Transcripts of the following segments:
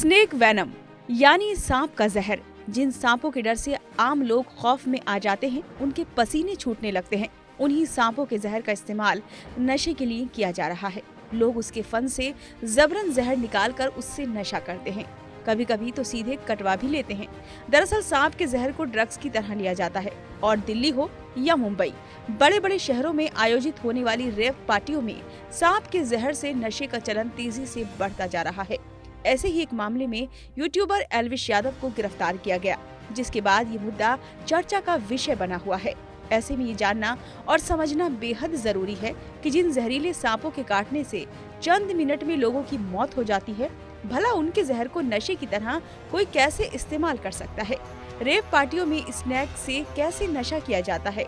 Snake venom यानी सांप का जहर। जिन सांपों के डर से आम लोग खौफ में आ जाते हैं, उनके पसीने छूटने लगते हैं, उन्हीं सांपों के जहर का इस्तेमाल नशे के लिए किया जा रहा है। लोग उसके फन से जबरन जहर निकालकर उससे नशा करते हैं, कभी कभी तो सीधे कटवा भी लेते हैं। दरअसल सांप के जहर को ड्रग्स की तरह लिया जाता है और दिल्ली हो या मुंबई, बड़े बड़े शहरों में आयोजित होने वाली रेव पार्टियों में सांप के जहर से नशे का चलन तेजी से बढ़ता जा रहा है। ऐसे ही एक मामले में यूट्यूबर एल्विश यादव को गिरफ्तार किया गया, जिसके बाद ये मुद्दा चर्चा का विषय बना हुआ है। ऐसे में ये जानना और समझना बेहद जरूरी है कि जिन जहरीले सांपों के काटने से चंद मिनट में लोगों की मौत हो जाती है, भला उनके जहर को नशे की तरह कोई कैसे इस्तेमाल कर सकता है। रेव पार्टियों में स्नैक से कैसे नशा किया जाता है?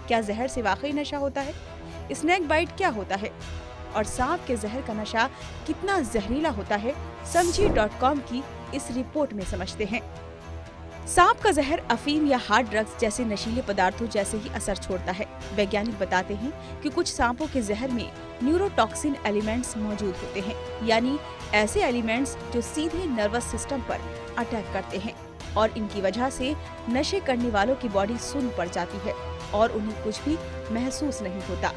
क्या जहर से वाकई नशा होता है? स्नैक बाइट क्या होता है और सांप के जहर का नशा कितना जहरीला होता है, समझिए.com की इस रिपोर्ट में समझते हैं। सांप का जहर अफीम या हार्ड ड्रग्स जैसे नशीले पदार्थों जैसे ही असर छोड़ता है। वैज्ञानिक बताते हैं कि कुछ सांपों के जहर में न्यूरोटॉक्सिन एलिमेंट्स मौजूद होते हैं, यानी ऐसे एलिमेंट्स जो सीधे नर्वस सिस्टम पर अटैक करते हैं और इनकी वजह से नशे करने वालों की बॉडी सुन्न पड़ जाती है और उन्हें कुछ भी महसूस नहीं होता।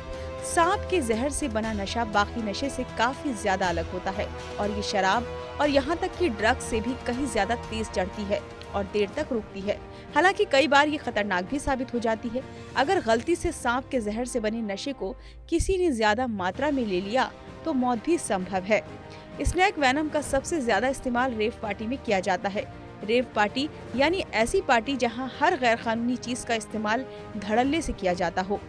सांप के जहर से बना नशा बाकी नशे से काफी ज्यादा अलग होता है और ये शराब और यहाँ तक कि ड्रग्स से भी कहीं ज्यादा तेज चढ़ती है और देर तक रुकती है। हालांकि कई बार ये खतरनाक भी साबित हो जाती है। अगर गलती से सांप के जहर से बने नशे को किसी ने ज्यादा मात्रा में ले लिया तो मौत भी संभव है। स्नैक वेनम का सबसे ज्यादा इस्तेमाल रेव पार्टी में किया जाता है। रेव पार्टी यानी ऐसी पार्टी जहां हर गैर कानूनी चीज का इस्तेमाल धड़ल्ले से किया जाता हो।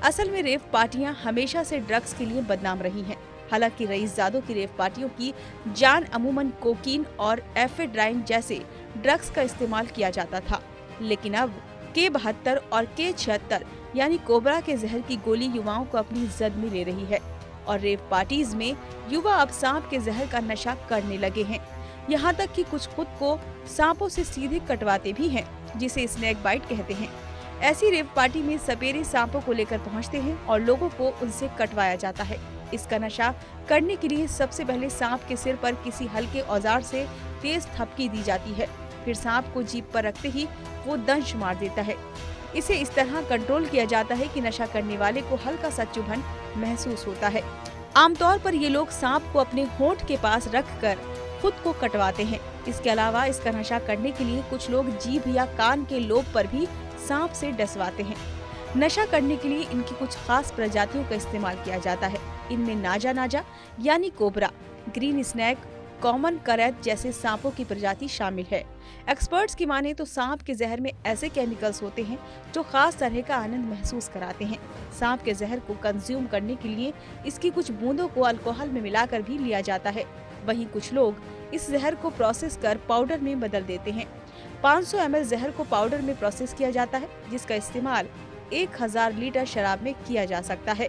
असल में रेव पार्टियां हमेशा से ड्रग्स के लिए बदनाम रही हैं। हालांकि रईसजादों की रेव पार्टियों की जान अमूमन कोकीन और एफेड्राइन जैसे ड्रग्स का इस्तेमाल किया जाता था, लेकिन अब K72 और K76 यानी कोबरा के जहर की गोली युवाओं को अपनी जद में ले रही है और रेव पार्टीज में युवा अब सांप के जहर का नशा करने लगे हैं। यहाँ तक कि कुछ खुद को सांपों से सीधे कटवाते भी हैं, जिसे स्नैक बाइट कहते हैं। ऐसी रेव पार्टी में सपेरे सांपों को लेकर पहुँचते हैं और लोगों को उनसे कटवाया जाता है। इसका नशा करने के लिए सबसे पहले सांप के सिर पर किसी हल्के औजार से तेज थपकी दी जाती है, फिर सांप को जीभ पर रखते ही वो दंश मार देता है। इसे इस तरह कंट्रोल किया जाता है कि नशा करने वाले को हल्का सा चुभन महसूस होता है। आमतौर पर ये लोग सांप को अपने होंठ के पास रखकर खुद को कटवाते हैं। इसके अलावा इसका नशा करने के लिए कुछ लोग जीभ या कान के लोब पर भी सांप से डसवाते हैं। नशा करने के लिए इनकी कुछ खास प्रजातियों का इस्तेमाल किया जाता है। इनमें नाजा नाजा यानी कोबरा, ग्रीन स्नैक, कॉमन करैत जैसे सांपों की प्रजाति शामिल है। एक्सपर्ट्स की माने तो सांप के जहर में ऐसे केमिकल्स होते हैं जो खास तरह का आनंद महसूस कराते हैं। सांप के जहर को कंज्यूम करने के लिए इसकी कुछ बूंदों को अल्कोहल में मिलाकर भी लिया जाता है। वहीं कुछ लोग इस जहर को प्रोसेस कर पाउडर में बदल देते हैं। 500 ml जहर को पाउडर में प्रोसेस किया जाता है, जिसका इस्तेमाल 1000 लीटर शराब में किया जा सकता है।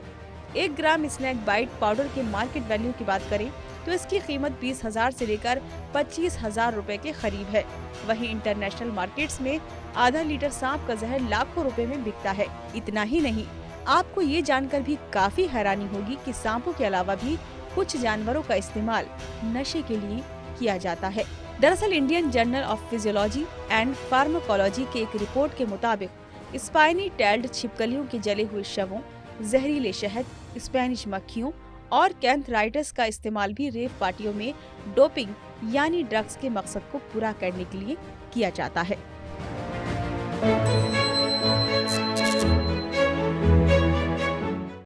1 ग्राम स्नैक बाइट पाउडर के मार्केट वैल्यू की बात करें तो इसकी कीमत 20,000 से लेकर 25,000 रुपए के करीब है। वहीं इंटरनेशनल मार्केट्स में आधा लीटर सांप का जहर लाखों रुपए में बिकता है। इतना ही नहीं, आपको ये जानकर भी काफी हैरानी होगी कि सांपों के अलावा भी कुछ जानवरों का इस्तेमाल नशे के लिए किया जाता है। दरअसल Indian journal of physiology and pharmacology के एक रिपोर्ट के मुताबिक स्पाइनी टेल्ड छिपकलियों के जले हुए शवों, जहरीले शहद, स्पेनिश मक्खियों और कैंथराइटिस का इस्तेमाल भी रेव पार्टियों में डोपिंग यानी ड्रग्स के मकसद को पूरा करने के लिए किया जाता है।